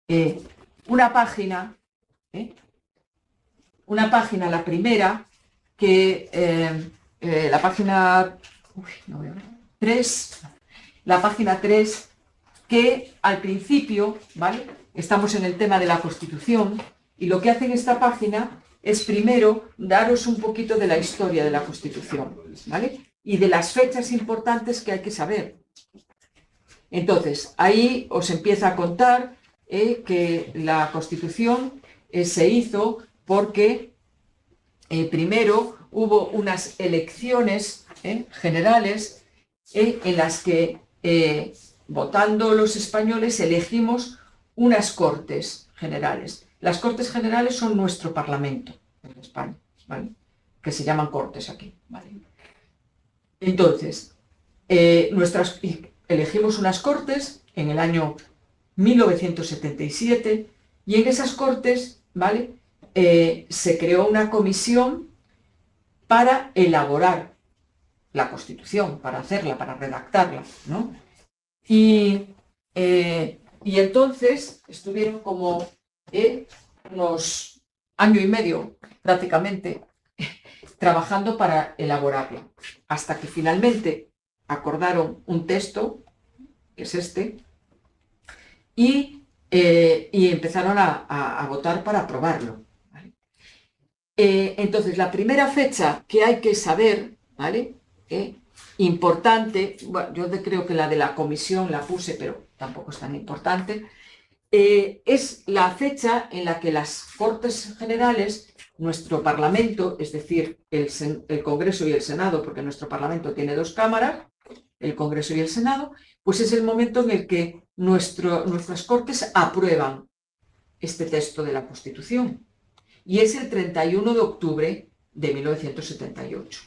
¿vale? Una página, la primera, que la página 3, la página 3, que al principio, ¿vale? Estamos en el tema de la Constitución, y lo que hace en esta página es primero daros un poquito de la historia de la Constitución, ¿vale? Y de las fechas importantes que hay que saber. Entonces, ahí os empieza a contar que la Constitución se hizo porque primero hubo unas elecciones generales en las que, votando los españoles, elegimos unas Cortes Generales. Las Cortes Generales son nuestro Parlamento en España, ¿vale? Que se llaman Cortes aquí, ¿vale? Entonces, elegimos unas Cortes en el año 1977 y en esas Cortes, ¿vale? Se creó una comisión para elaborar la Constitución, para hacerla, para redactarla, ¿no? Y entonces estuvieron como unos año y medio prácticamente trabajando para elaborarla, hasta que finalmente acordaron un texto, que es este, y empezaron a votar para aprobarlo, ¿vale? Entonces, la primera fecha que hay que saber, ¿vale? Importante, bueno, yo creo que la de la comisión la puse, pero tampoco es tan importante, es la fecha en la que las Cortes Generales, nuestro Parlamento, es decir, el Congreso y el Senado, porque nuestro Parlamento tiene dos cámaras, el Congreso y el Senado, pues es el momento en el que nuestras Cortes aprueban este texto de la Constitución. Y es el 31 de octubre de 1978.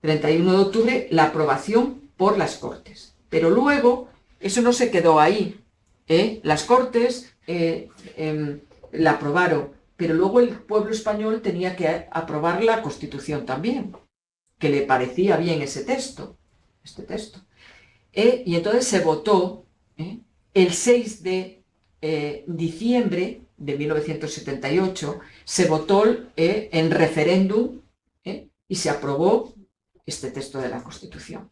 31 de octubre, la aprobación por las Cortes. Pero luego, eso no se quedó ahí. Las Cortes la aprobaron, pero luego el pueblo español tenía que aprobar la Constitución también, que le parecía bien este texto. Y entonces se votó el 6 de diciembre de 1978, se votó en referéndum y se aprobó este texto de la Constitución,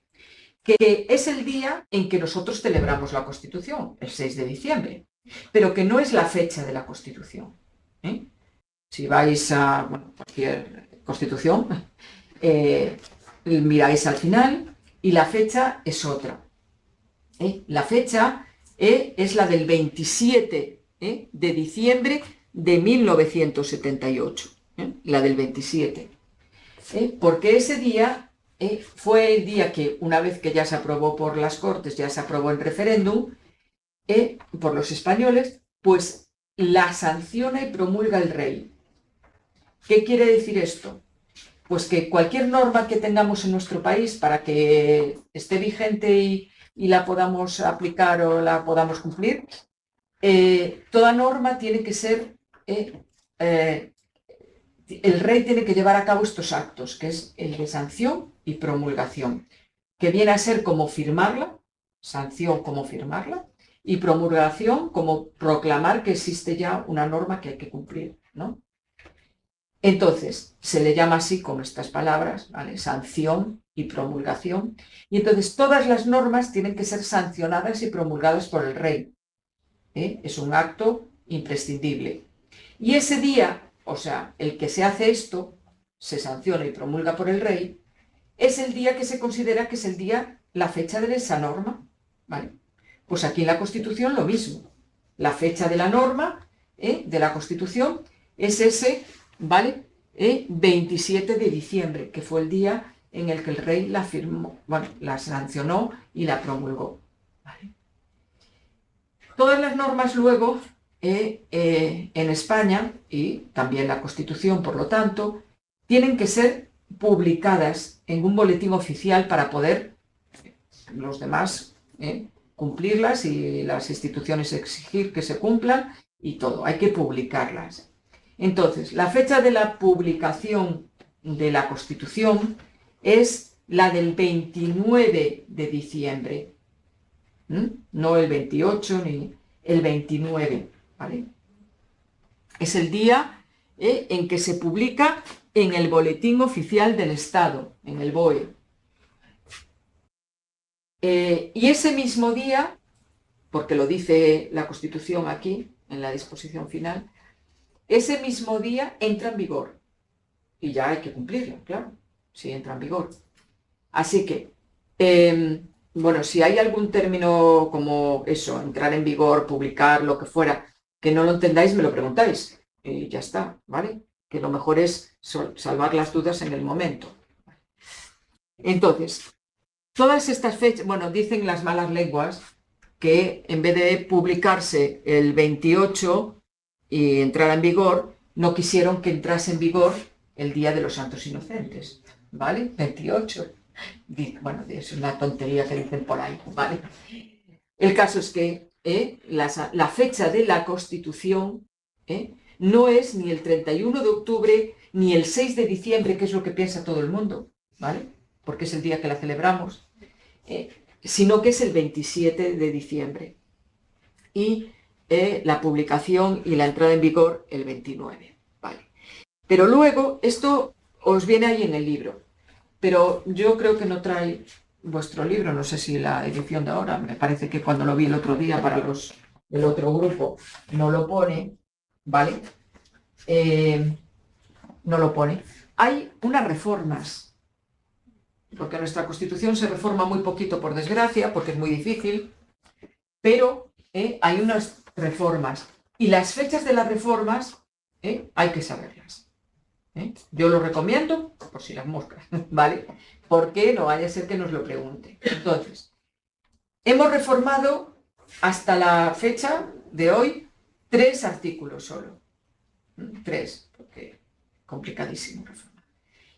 que es el día en que nosotros celebramos la Constitución, el 6 de diciembre, pero que no es la fecha de la Constitución. Si vais a cualquier Constitución, miráis al final y la fecha es otra. La fecha es la del 27 de diciembre de 1978, la del 27, porque ese día fue el día que, una vez que ya se aprobó por las Cortes, ya se aprobó en referéndum por los españoles, pues la sanciona y promulga el rey. ¿Qué quiere decir esto? Pues que cualquier norma que tengamos en nuestro país para que esté vigente y la podamos aplicar o la podamos cumplir, toda norma tiene que ser, el rey tiene que llevar a cabo estos actos, que es el de sanción y promulgación, que viene a ser como firmarla, sanción como firmarla, y promulgación como proclamar que existe ya una norma que hay que cumplir, ¿no? Entonces, se le llama así con estas palabras, ¿vale? Sanción y promulgación. Y entonces todas las normas tienen que ser sancionadas y promulgadas por el rey. Es un acto imprescindible. Y ese día, o sea, el que se hace esto, se sanciona y promulga por el rey, es el día que se considera que es el día, la fecha de esa norma, ¿vale? Pues aquí en la Constitución lo mismo. La fecha de la norma, de la Constitución, es ese, ¿vale? 27 de diciembre, que fue el día en el que el rey la firmó, bueno, la sancionó y la promulgó, ¿vale? Todas las normas luego, en España, y también la Constitución, por lo tanto, tienen que ser publicadas en un boletín oficial para poder los demás cumplirlas y las instituciones exigir que se cumplan y todo. Hay que publicarlas. Entonces, la fecha de la publicación de la Constitución es la del 29 de diciembre. No el 28 ni el 29, ¿vale? Es el día en que se publica en el Boletín Oficial del Estado, en el BOE. Y ese mismo día, porque lo dice la Constitución aquí, en la disposición final, ese mismo día entra en vigor. Y ya hay que cumplirlo, claro, si entra en vigor. Así que, bueno, si hay algún término como eso, entrar en vigor, publicar, lo que fuera, que no lo entendáis, me lo preguntáis. Y ya está, ¿vale? Que lo mejor es salvar las dudas en el momento. Entonces, todas estas fechas, bueno, dicen las malas lenguas que en vez de publicarse el 28 y entrar en vigor, no quisieron que entrase en vigor el Día de los Santos Inocentes, ¿vale? 28. Bueno, es una tontería que dicen por ahí, ¿vale? El caso es que la fecha de la Constitución no es ni el 31 de octubre ni el 6 de diciembre, que es lo que piensa todo el mundo, ¿vale? Porque es el día que la celebramos, sino que es el 27 de diciembre. Y la publicación y la entrada en vigor el 29, ¿vale? Pero luego, esto os viene ahí en el libro, pero yo creo que no trae vuestro libro, no sé si la edición de ahora, me parece que cuando lo vi el otro día para el otro grupo no lo pone, ¿vale? No lo pone. Hay unas reformas, porque nuestra Constitución se reforma muy poquito, por desgracia, porque es muy difícil, pero hay unas reformas. Y las fechas de las reformas hay que saberlas. Yo lo recomiendo, por si las moscas, ¿vale? Porque no vaya a ser que nos lo pregunte. Entonces, hemos reformado hasta la fecha de hoy 3 artículos solo. 3, porque complicadísimo reformar.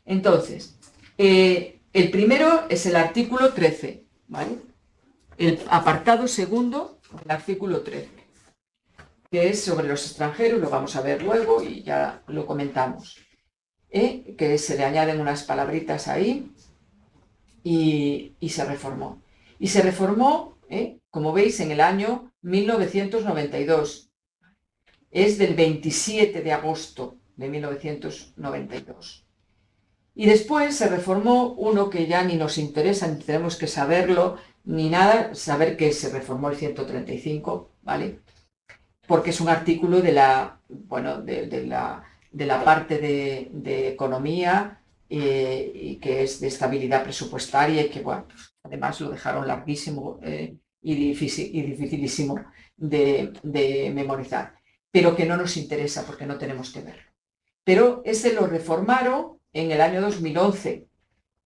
Entonces, el primero es el artículo 13, ¿vale? El apartado segundo del artículo 13, que es sobre los extranjeros, lo vamos a ver luego y ya lo comentamos. Que se le añaden unas palabritas ahí y se reformó. Y se reformó, como veis, en el año 1992. Es del 27 de agosto de 1992. Y después se reformó uno que ya ni nos interesa, ni tenemos que saberlo, ni nada, saber que se reformó el 135, ¿vale? Porque es un artículo de la, bueno, de la parte de economía y que es de estabilidad presupuestaria y que, bueno, además lo dejaron larguísimo y dificilísimo de memorizar, pero que no nos interesa porque no tenemos que verlo. Pero ese lo reformaron en el año 2011,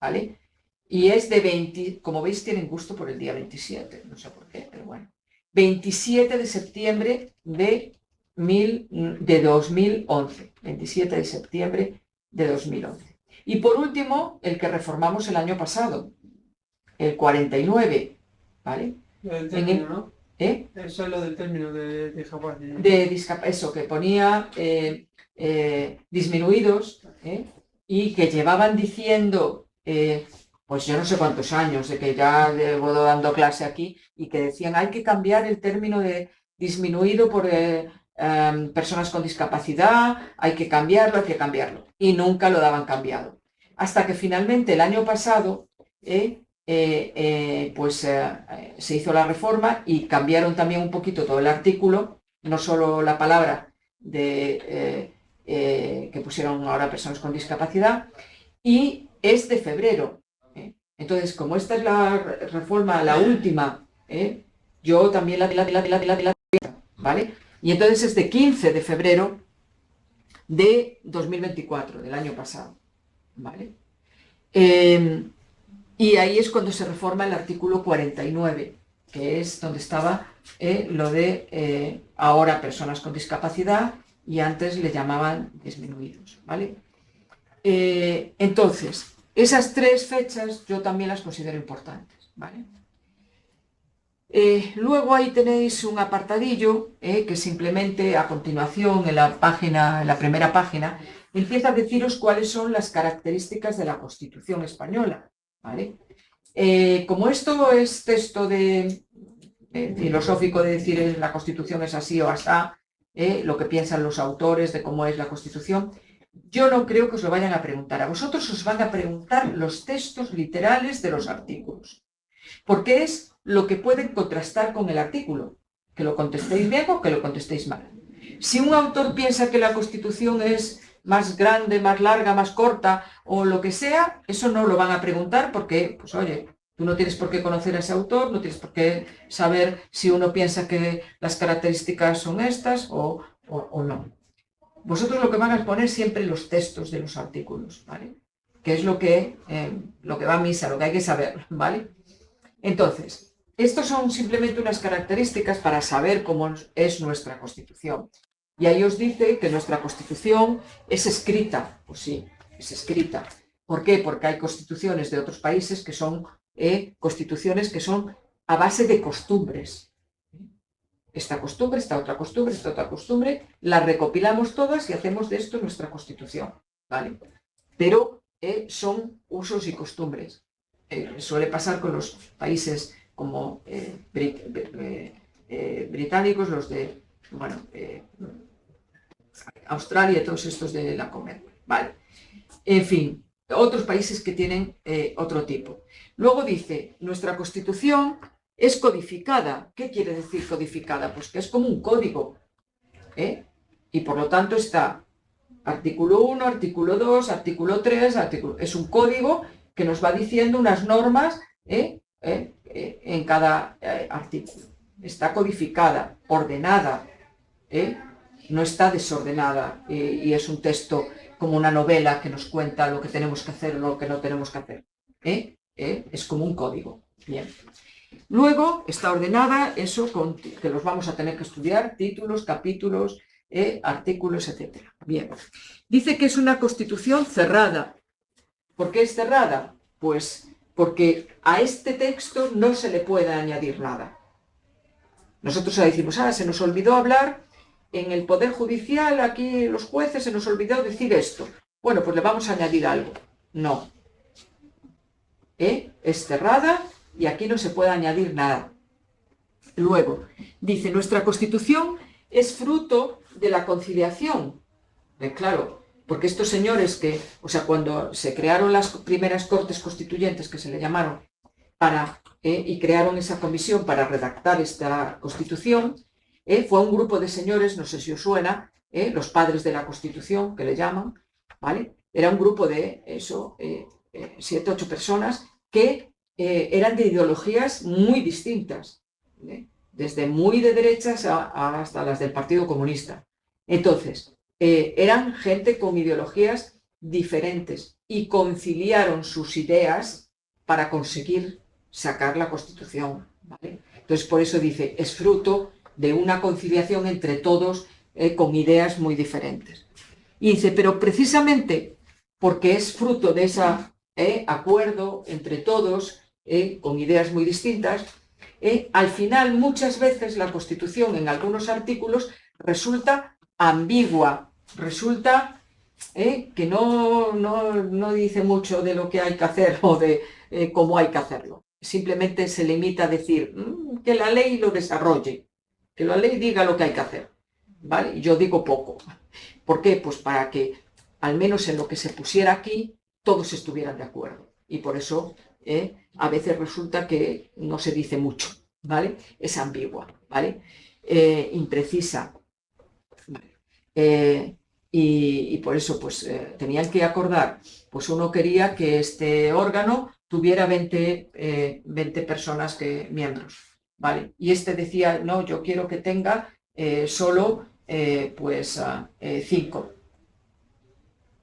¿vale? Y es de 20, como veis tienen gusto por el día 27, no sé por qué, pero bueno. 27 de septiembre de 2011, 27 de septiembre de 2011. Y por último, el que reformamos el año pasado, el 49, ¿vale? Lo del término, ¿no? Eso es lo del término de discapacidad. Eso, que ponía disminuidos y que llevaban diciendo... pues yo no sé cuántos años, de que ya llevo dando clase aquí, y que decían hay que cambiar el término de disminuido por personas con discapacidad, hay que cambiarlo, y nunca lo daban cambiado. Hasta que finalmente el año pasado se hizo la reforma y cambiaron también un poquito todo el artículo, no solo la palabra que pusieron ahora personas con discapacidad, y es de febrero. Entonces, como esta es la reforma, la última, yo también ¿vale? Y entonces es de 15 de febrero de 2024, del año pasado, ¿vale? Y ahí es cuando se reforma el artículo 49, que es donde estaba lo de ahora personas con discapacidad y antes le llamaban disminuidos, ¿vale? Entonces, esas 3 fechas yo también las considero importantes, ¿vale? Luego ahí tenéis un apartadillo que simplemente a continuación en la primera página, empieza a deciros cuáles son las características de la Constitución española, ¿vale? Como esto es texto de filosófico de decir la Constitución es así o asá, lo que piensan los autores de cómo es la Constitución. Yo no creo que os lo vayan a preguntar. A vosotros os van a preguntar los textos literales de los artículos, porque es lo que pueden contrastar con el artículo, que lo contestéis bien o que lo contestéis mal. Si un autor piensa que la Constitución es más grande, más larga, más corta o lo que sea, eso no lo van a preguntar porque, pues oye, tú no tienes por qué conocer a ese autor, no tienes por qué saber si uno piensa que las características son estas o no. Vosotros lo que van a exponer siempre los textos de los artículos, ¿vale? Que es lo que va a misa, lo que hay que saber, ¿vale? Entonces, estos son simplemente unas características para saber cómo es nuestra Constitución. Y ahí os dice que nuestra Constitución es escrita. Pues sí, es escrita. ¿Por qué? Porque hay constituciones de otros países que son constituciones que son a base de costumbres. Esta costumbre, esta otra costumbre, las recopilamos todas y hacemos de esto nuestra Constitución, ¿vale? Pero son usos y costumbres. Suele pasar con los países como británicos, los de, bueno, Australia y todos estos de la Commonwealth, ¿vale? En fin, otros países que tienen otro tipo. Luego dice, nuestra Constitución es codificada. ¿Qué quiere decir codificada? Pues que es como un código, y por lo tanto está artículo 1, artículo 2, artículo 3, es un código que nos va diciendo unas normas en cada artículo. Está codificada, ordenada, no está desordenada y es un texto como una novela que nos cuenta lo que tenemos que hacer o lo que no tenemos que hacer. Es como un código. Bien. Luego está ordenada, eso que los vamos a tener que estudiar, títulos, capítulos, artículos, etc. Bien. Dice que es una Constitución cerrada. ¿Por qué es cerrada? Pues porque a este texto no se le puede añadir nada. Nosotros decimos, se nos olvidó hablar en el Poder Judicial, aquí los jueces, se nos olvidó decir esto. Bueno, pues le vamos a añadir algo. No. Es cerrada y aquí no se puede añadir nada. Luego, dice, nuestra Constitución es fruto de la conciliación. Claro, porque estos señores cuando se crearon las primeras Cortes Constituyentes, que se le llamaron, y crearon esa comisión para redactar esta Constitución, fue un grupo de señores, no sé si os suena, los padres de la Constitución, que le llaman, ¿vale? Era un grupo de 7, 8 personas que eran de ideologías muy distintas, desde muy de derechas hasta las del Partido Comunista. Entonces, eran gente con ideologías diferentes y conciliaron sus ideas para conseguir sacar la Constitución, ¿vale? Entonces, por eso dice, es fruto de una conciliación entre todos con ideas muy diferentes. Y dice, pero precisamente porque es fruto de ese acuerdo entre todos, con ideas muy distintas, al final muchas veces la Constitución en algunos artículos resulta ambigua, resulta que no dice mucho de lo que hay que hacer o de cómo hay que hacerlo. Simplemente se limita a decir que la ley lo desarrolle, que la ley diga lo que hay que hacer, ¿vale? Yo digo poco. ¿Por qué? Pues para que, al menos en lo que se pusiera aquí, todos estuvieran de acuerdo. Y por eso a veces resulta que no se dice mucho, ¿vale? Es ambigua, ¿vale? Imprecisa. ¿Vale? Y por eso, pues, tenían que acordar. Pues uno quería que este órgano tuviera 20 personas miembros, ¿vale? Y este decía, no, yo quiero que tenga solo 5.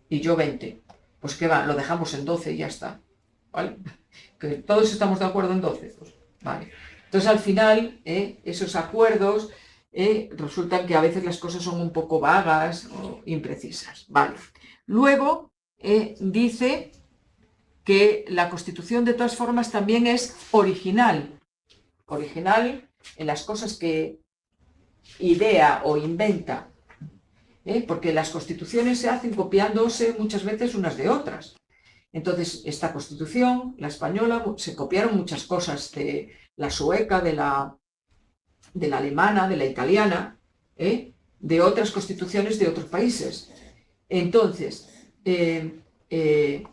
Y yo 20. Pues qué va, lo dejamos en 12 y ya está, ¿vale? Que todos estamos de acuerdo en 12, pues, ¿vale? Entonces al final esos acuerdos resultan que a veces las cosas son un poco vagas o imprecisas, ¿vale? Luego dice que la Constitución de todas formas también es original en las cosas que idea o inventa, porque las constituciones se hacen copiándose muchas veces unas de otras. Entonces, esta Constitución, la española, se copiaron muchas cosas de la sueca, de la de la alemana, de la italiana, de otras constituciones de otros países. Entonces,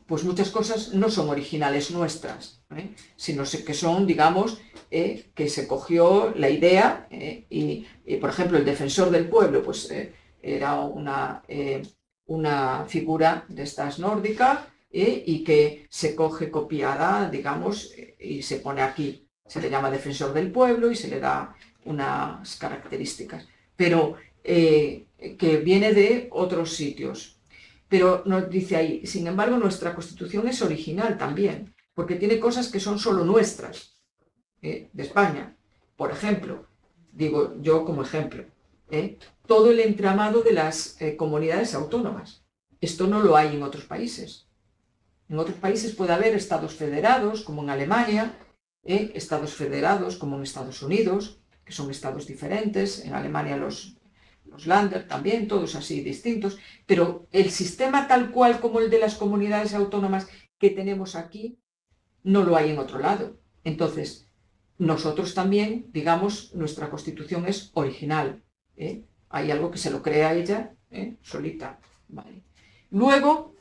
pues muchas cosas no son originales nuestras, sino que son, digamos, que se cogió la idea y, por ejemplo, el defensor del pueblo, pues era una figura de estas nórdicas y que se coge copiada, digamos, y se pone aquí. Se le llama defensor del pueblo y se le da unas características, pero que viene de otros sitios. Pero nos dice ahí, sin embargo, nuestra Constitución es original también, porque tiene cosas que son solo nuestras, de España. Por ejemplo, digo yo como ejemplo, todo el entramado de las comunidades autónomas. Esto no lo hay en otros países. En otros países puede haber estados federados, como en Alemania, estados federados, como en Estados Unidos, que son estados diferentes. En Alemania los Länder también, todos así distintos, pero el sistema tal cual como el de las comunidades autónomas que tenemos aquí, no lo hay en otro lado. Entonces, nosotros también, digamos, nuestra Constitución es original. Hay algo que se lo crea ella solita. Vale. Luego,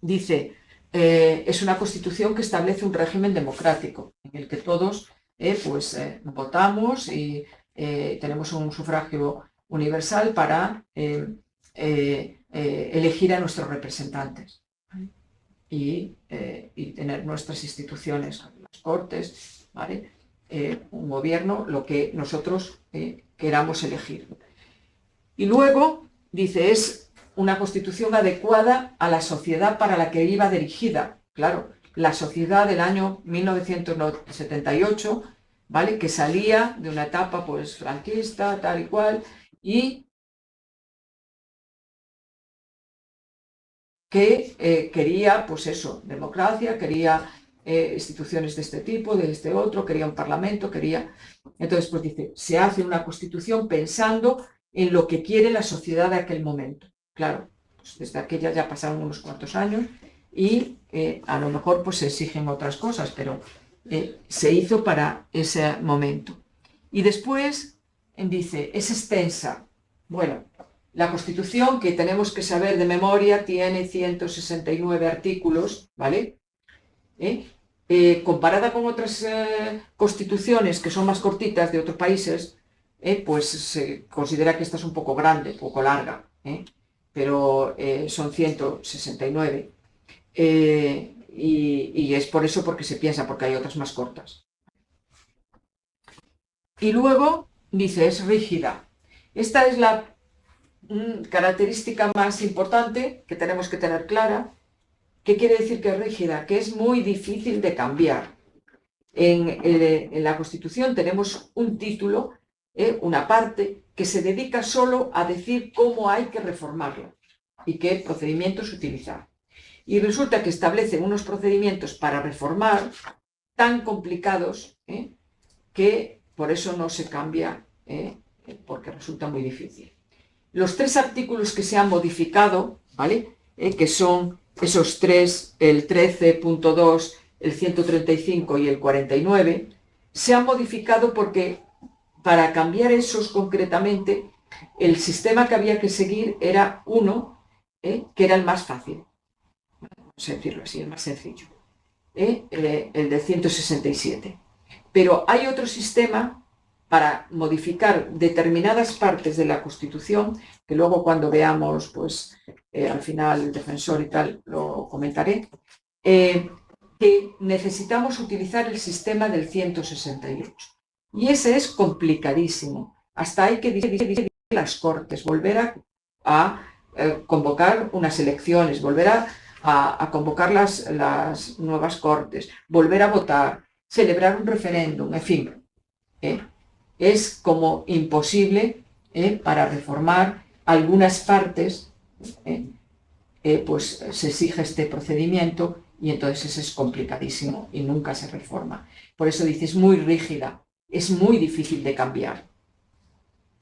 dice, es una Constitución que establece un régimen democrático, en el que todos votamos y tenemos un sufragio universal para elegir a nuestros representantes y tener nuestras instituciones, las cortes, ¿vale? Un gobierno, lo que nosotros queramos elegir. Y luego dice, es una constitución adecuada a la sociedad para la que iba dirigida. Claro, la sociedad del año 1978, ¿vale? Que salía de una etapa pues franquista, tal y cual, y que quería, pues eso, democracia, quería instituciones de este tipo, de este otro, quería un parlamento, quería... Entonces, pues dice, se hace una constitución pensando en lo que quiere la sociedad de aquel momento. Claro, pues desde aquella ya pasaron unos cuantos años y a lo mejor pues se exigen otras cosas, pero se hizo para ese momento. Y después dice, es extensa. Bueno, la Constitución, que tenemos que saber de memoria, tiene 169 artículos, ¿vale? Comparada con otras constituciones que son más cortitas de otros países, pues se considera que esta es un poco grande, un poco larga, pero son 169. Y es por eso porque se piensa, porque hay otras más cortas. Y luego dice, es rígida. Esta es la característica más importante que tenemos que tener clara. ¿Qué quiere decir que es rígida? Que es muy difícil de cambiar. En la Constitución tenemos un título, una parte, que se dedica solo a decir cómo hay que reformarla y qué procedimientos utilizar. Y resulta que establece unos procedimientos para reformar tan complicados que por eso no se cambia, porque resulta muy difícil. Los 3 artículos que se han modificado, ¿vale? Que son esos 3, el 13.2, el 135 y el 49, se han modificado porque para cambiar esos concretamente, el sistema que había que seguir era uno, que era el más fácil, vamos a decirlo así, el más sencillo, el del 167. Pero hay otro sistema para modificar determinadas partes de la Constitución, que luego cuando veamos, pues, al final el defensor y tal, lo comentaré, que necesitamos utilizar el sistema del 168. Y ese es complicadísimo. Hasta hay que dividir las Cortes, volver a convocar unas elecciones, volver a convocar las nuevas Cortes, volver a votar, celebrar un referéndum, en fin. Es como imposible para reformar algunas partes, pues se exige este procedimiento y entonces ese es complicadísimo y nunca se reforma. Por eso dice, es muy rígida, es muy difícil de cambiar.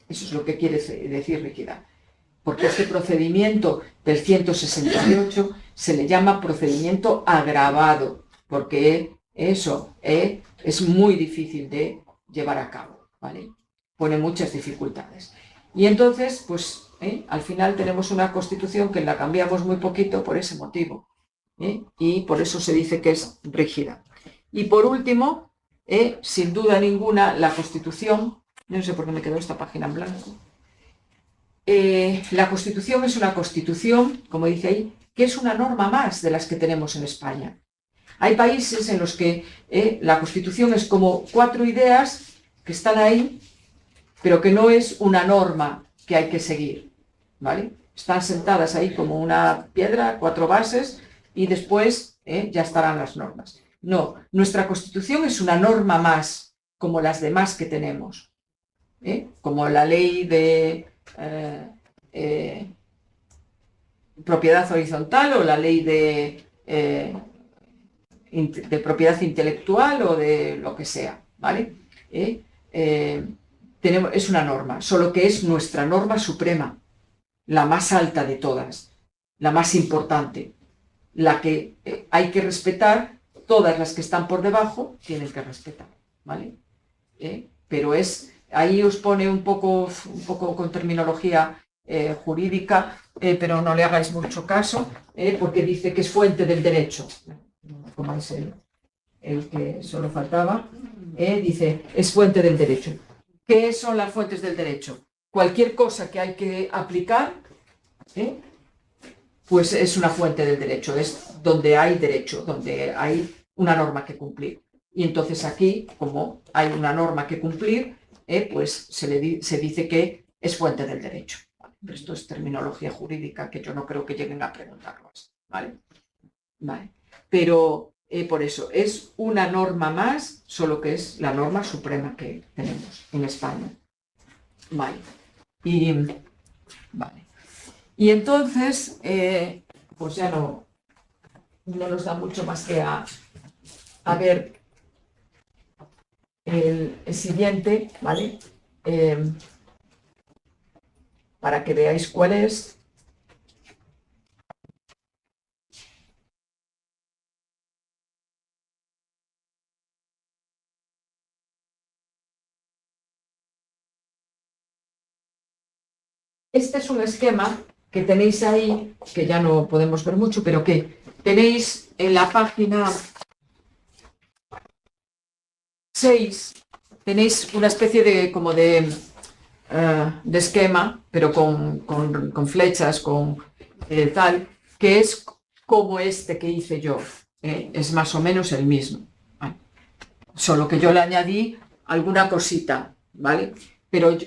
Eso es lo que quiere decir rígida. Porque este procedimiento del 168 se le llama procedimiento agravado, porque eso es muy difícil de llevar a cabo, ¿vale? pone muchas dificultades. Y entonces, pues, al final tenemos una Constitución que la cambiamos muy poquito por ese motivo, y por eso se dice que es rígida. Y por último, sin duda ninguna, la Constitución, no sé por qué me quedó esta página en blanco, la Constitución es una Constitución, como dice ahí, que es una norma más de las que tenemos en España. Hay países en los que la Constitución es como 4 ideas que están ahí, pero que no es una norma que hay que seguir, ¿vale? Están sentadas ahí como una piedra, 4 bases, y después ya estarán las normas. No, nuestra Constitución es una norma más, como las demás que tenemos, como la ley de propiedad horizontal o la ley de propiedad intelectual o de lo que sea, ¿vale? Es una norma, solo que es nuestra norma suprema, la más alta de todas, la más importante, la que hay que respetar. Todas las que están por debajo tienen que respetar, ¿vale? Pero ahí os pone un poco con terminología jurídica, pero no le hagáis mucho caso, porque dice que es fuente del derecho. Como es el que solo faltaba, dice, es fuente del derecho. ¿Qué son las fuentes del derecho? Cualquier cosa que hay que aplicar, pues es una fuente del derecho, es donde hay derecho, donde hay una norma que cumplir. Y entonces aquí, como hay una norma que cumplir, pues se dice que es fuente del derecho. ¿Vale? Pero esto es terminología jurídica que yo no creo que lleguen a preguntarnos, ¿vale? Vale. Pero por eso, es una norma más, solo que es la norma suprema que tenemos en España. Vale. Y entonces, pues ya no nos da mucho más que a ver el siguiente, ¿vale? Para que veáis cuál es. Este es un esquema que tenéis ahí, que ya no podemos ver mucho, pero que tenéis en la página 6, tenéis una especie de esquema, pero con flechas, con tal, que es como este que hice yo. Es más o menos el mismo. ¿Vale? Solo que yo le añadí alguna cosita, ¿vale?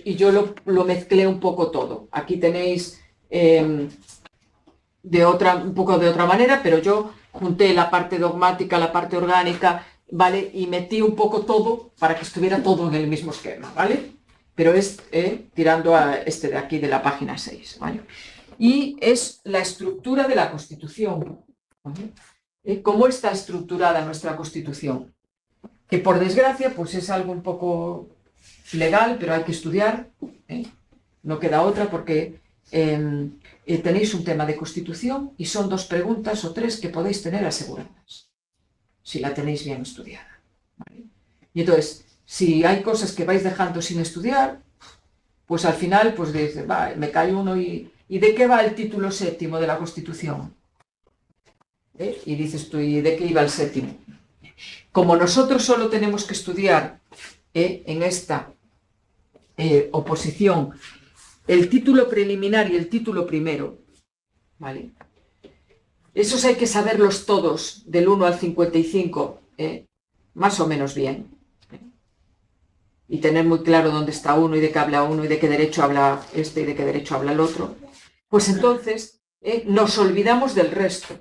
Y yo lo mezclé un poco todo. Aquí tenéis un poco de otra manera, pero yo junté la parte dogmática, la parte orgánica, ¿vale? Y metí un poco todo para que estuviera todo en el mismo esquema, ¿vale? Pero es tirando a este de aquí, de la página 6, ¿vale? Y es la estructura de la Constitución, ¿vale? ¿Cómo está estructurada nuestra Constitución? Que por desgracia, pues es algo un poco legal, pero hay que estudiar, no queda otra, porque tenéis un tema de Constitución y son 2 preguntas o 3 que podéis tener aseguradas, si la tenéis bien estudiada, ¿vale? Y entonces, si hay cosas que vais dejando sin estudiar, pues al final, pues dices, me cae uno ¿y de qué va el título 7º de la Constitución? Y dices tú, ¿y de qué iba el 7º? Como nosotros solo tenemos que estudiar en esta oposición el título preliminar y el título primero, ¿vale? Esos hay que saberlos todos, del 1 al 55, más o menos bien. Y tener muy claro dónde está uno y de qué habla uno y de qué derecho habla este y de qué derecho habla el otro. Pues entonces nos olvidamos del resto.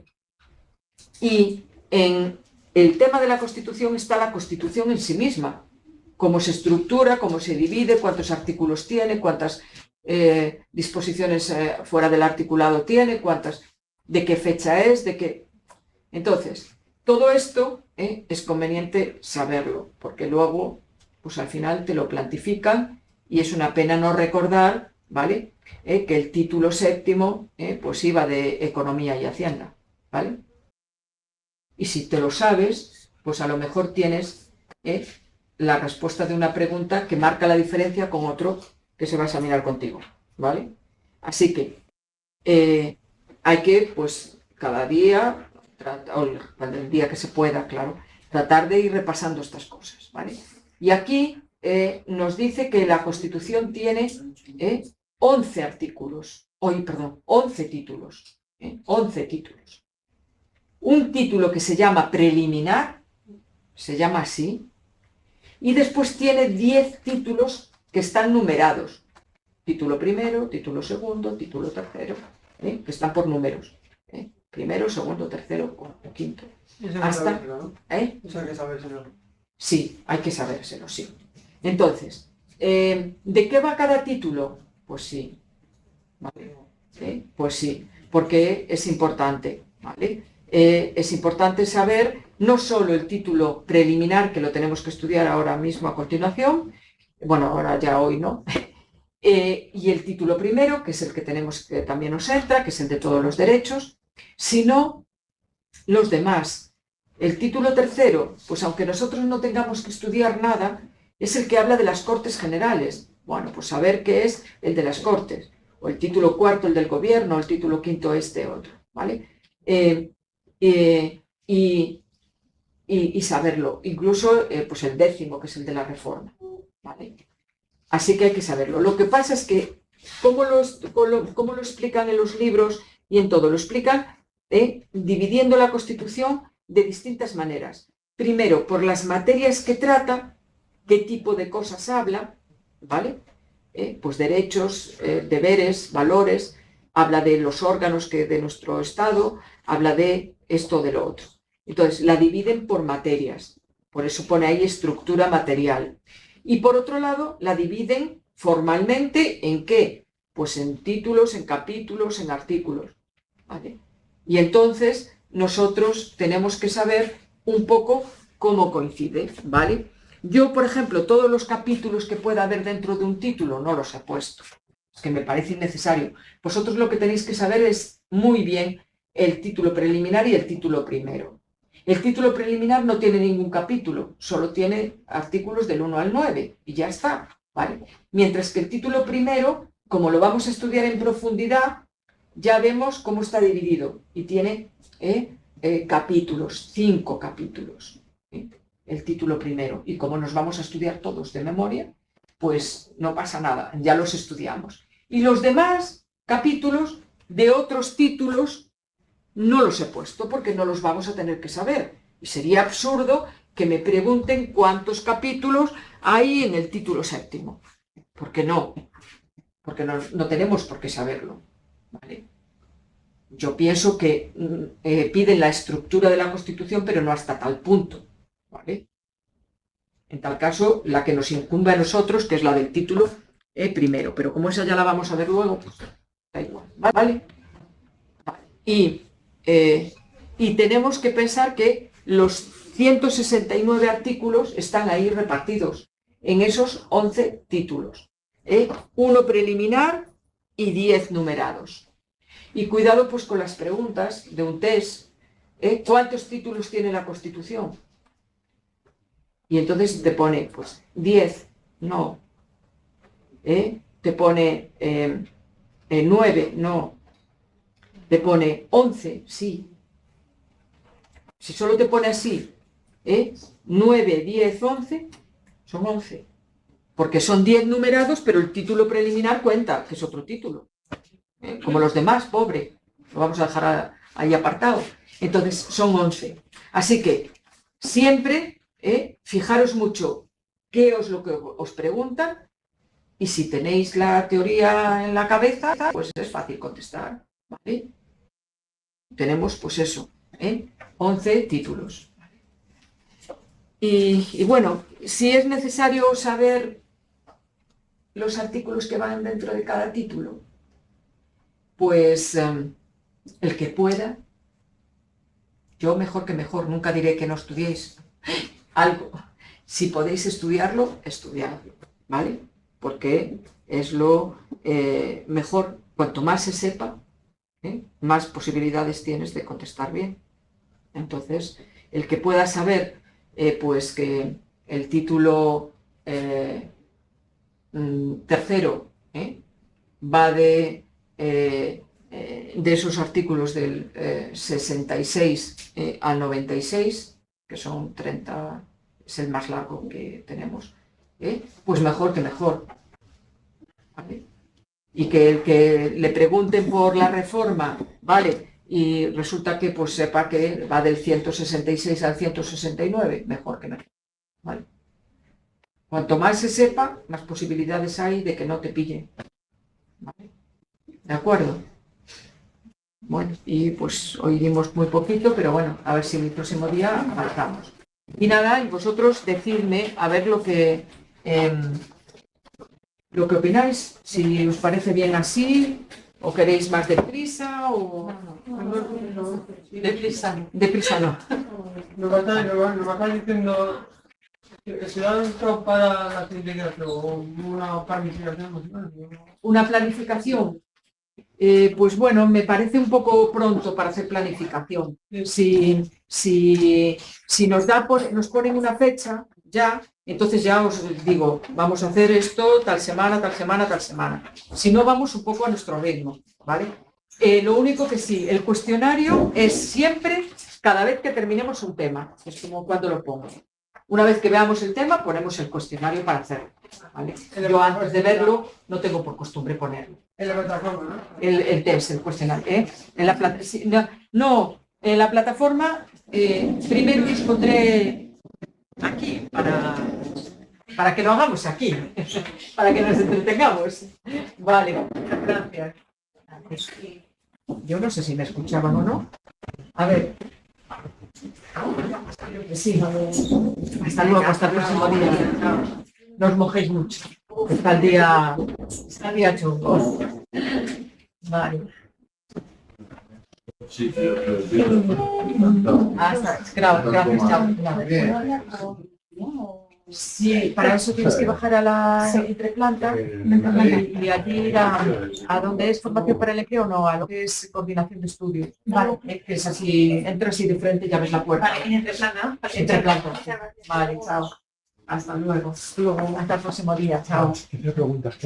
Y en el tema de la Constitución está la Constitución en sí misma. Cómo se estructura, cómo se divide, cuántos artículos tiene, cuántas disposiciones fuera del articulado tiene, de qué fecha es, de qué... Entonces, todo esto es conveniente saberlo, porque luego, pues al final te lo plantifican y es una pena no recordar, ¿vale? Que el título 7º pues iba de Economía y Hacienda, ¿vale? Y si te lo sabes, pues a lo mejor tienes la respuesta de una pregunta que marca la diferencia con otro que se va a examinar contigo, ¿vale? Así que hay que, pues, cada día, o el día que se pueda, claro, tratar de ir repasando estas cosas, ¿vale? Y aquí nos dice que la Constitución tiene 11 artículos, 11 títulos, 11 títulos. Un título que se llama preliminar, se llama así, y después tiene 10 títulos que están numerados. Título primero, título segundo, título tercero, que están por números. Primero, segundo, tercero, cuarto, quinto. Hasta, Eso hay que sabérselo. Sí, hay que sabérselo, sí. Entonces, ¿de qué va cada título? Pues sí. ¿Vale? Pues sí, porque es importante, ¿vale? Es importante saber no solo el título preliminar, que lo tenemos que estudiar ahora mismo a continuación, bueno, ahora ya hoy no, y el título primero, que es el que tenemos que también nos entra, que es el de todos los derechos, sino los demás. El título tercero, pues aunque nosotros no tengamos que estudiar nada, es el que habla de las Cortes Generales. Bueno, pues saber qué es el de las Cortes, o el título cuarto, el del Gobierno, o el título quinto, este otro, ¿vale? Y saberlo, incluso pues el décimo, que es el de la Reforma, ¿vale? Así que hay que saberlo. Lo que pasa es que, ¿cómo lo explican en los libros y en todo? Lo explican dividiendo la Constitución de distintas maneras. Primero, por las materias que trata, qué tipo de cosas habla, ¿vale? Pues derechos, deberes, valores, habla de los órganos de nuestro Estado, habla de esto, de lo otro. Entonces, la dividen por materias, por eso pone ahí estructura material. Y por otro lado, la dividen formalmente ¿en qué? Pues en títulos, en capítulos, en artículos, ¿vale? Y entonces nosotros tenemos que saber un poco cómo coincide, ¿vale? Yo, por ejemplo, todos los capítulos que pueda haber dentro de un título no los he puesto, es que me parece innecesario. Vosotros lo que tenéis que saber es muy bien el título preliminar y el título primero. El título preliminar no tiene ningún capítulo, solo tiene artículos del 1 al 9 y ya está, ¿vale? Mientras que el título primero, como lo vamos a estudiar en profundidad, ya vemos cómo está dividido y tiene capítulos, 5 capítulos, el título primero. Y como nos vamos a estudiar todos de memoria, pues no pasa nada, ya los estudiamos. Y los demás capítulos de otros títulos no los he puesto porque no los vamos a tener que saber. Y sería absurdo que me pregunten cuántos capítulos hay en el título séptimo. Porque no tenemos por qué saberlo, ¿vale? Yo pienso que piden la estructura de la Constitución, pero no hasta tal punto, ¿vale? En tal caso, la que nos incumbe a nosotros, que es la del título primero. Pero como esa ya la vamos a ver luego, pues da igual, ¿vale? Y tenemos que pensar que los 169 artículos están ahí repartidos en esos 11 títulos. Uno preliminar y 10 numerados. Y cuidado pues con las preguntas de un test. ¿Cuántos títulos tiene la Constitución? Y entonces te pone, pues, 10, no. Te pone 9, no. Te pone 11, sí. Si solo te pone así, 9, 10, 11, son 11. Porque son 10 numerados, pero el título preliminar cuenta, que es otro título. Como los demás, pobre. Lo vamos a dejar ahí apartado. Entonces, son 11. Así que, siempre, fijaros mucho qué es lo que os preguntan, y si tenéis la teoría en la cabeza, pues es fácil contestar, ¿vale? Tenemos, pues eso, 11 títulos. Y bueno, si es necesario saber los artículos que van dentro de cada título, pues el que pueda, yo mejor que mejor, nunca diré que no estudiéis algo. Si podéis estudiarlo, estudiadlo, ¿vale? Porque es lo mejor. Cuanto más se sepa, más posibilidades tienes de contestar bien. Entonces, el que pueda saber, pues que el título tercero va de esos artículos del 66 al 96, que son 30, es el más largo que tenemos, pues mejor que mejor. ¿Vale? Y que el que le pregunten por la reforma, ¿vale? Y resulta que pues sepa que va del 166 al 169, mejor que mejor. ¿Vale? Cuanto más se sepa, más posibilidades hay de que no te pillen. ¿Vale? ¿De acuerdo? Bueno, y pues hoy dimos muy poquito, pero bueno, a ver si el próximo día avanzamos. Y nada, y vosotros decidme a ver lo que opináis, si os parece bien así, o queréis más deprisa, o... No. Deprisa no. Nos va a estar diciendo que se da un para la simplificación, una planificación. Una planificación. Pues bueno, me parece un poco pronto para hacer planificación. Si nos ponen una fecha ya, entonces ya os digo, vamos a hacer esto tal semana, tal semana, tal semana. Si no, vamos un poco a nuestro ritmo, ¿vale? Lo único que sí, el cuestionario es siempre cada vez que terminemos un tema. Es como cuando lo pongo. Una vez que veamos el tema, ponemos el cuestionario para hacerlo, ¿vale? Yo antes de verlo no tengo por costumbre ponerlo. En la plataforma, ¿no? El test, el cuestionario. En la plataforma, primero los pondré aquí para que lo hagamos aquí, para que nos entretengamos. Vale, gracias. Yo no sé si me escuchaban o no. A ver. Sí. Hasta luego, hasta el próximo día. No os mojéis mucho. Está el día chungo. Vale. Sí, gracias, chao. Sí, para eso tienes que bajar a la entreplanta y allí ir a donde es formación para el empleo, no, a lo que es coordinación de estudios. Vale, que es así, entras y de frente ya ves la puerta. Vale, en entreplanta. Entreplanta. Vale, chao. Hasta luego. Hasta el próximo día, chao. ¿Qué preguntas?